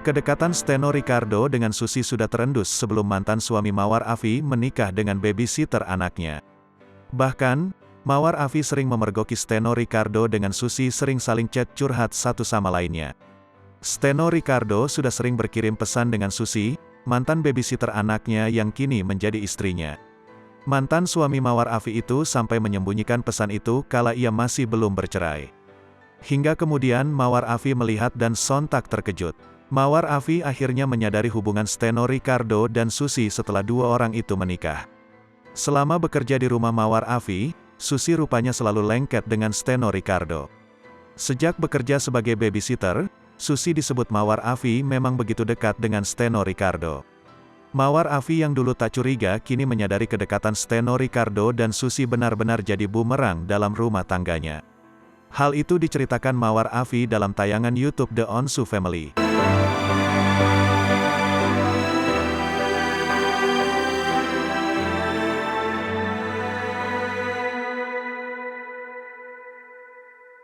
Kedekatan Steno Ricardo dengan Susi sudah terendus sebelum mantan suami Mawar Afi menikah dengan babysitter anaknya. Bahkan, Mawar Afi sering memergoki Steno Ricardo dengan Susi sering saling chat curhat satu sama lainnya. Steno Ricardo sudah sering berkirim pesan dengan Susi, mantan babysitter anaknya yang kini menjadi istrinya. Mantan suami Mawar Afi itu sampai menyembunyikan pesan itu kala ia masih belum bercerai. Hingga kemudian Mawar Afi melihat dan sontak terkejut. Mawar Afi akhirnya menyadari hubungan Steno Ricardo dan Susi setelah dua orang itu menikah. Selama bekerja di rumah Mawar Afi, Susi rupanya selalu lengket dengan Steno Ricardo. Sejak bekerja sebagai babysitter, Susi disebut Mawar Afi memang begitu dekat dengan Steno Ricardo. Mawar Afi yang dulu tak curiga kini menyadari kedekatan Steno Ricardo dan Susi benar-benar jadi bumerang dalam rumah tangganya. Hal itu diceritakan Mawar Afi dalam tayangan YouTube The Onsu Family.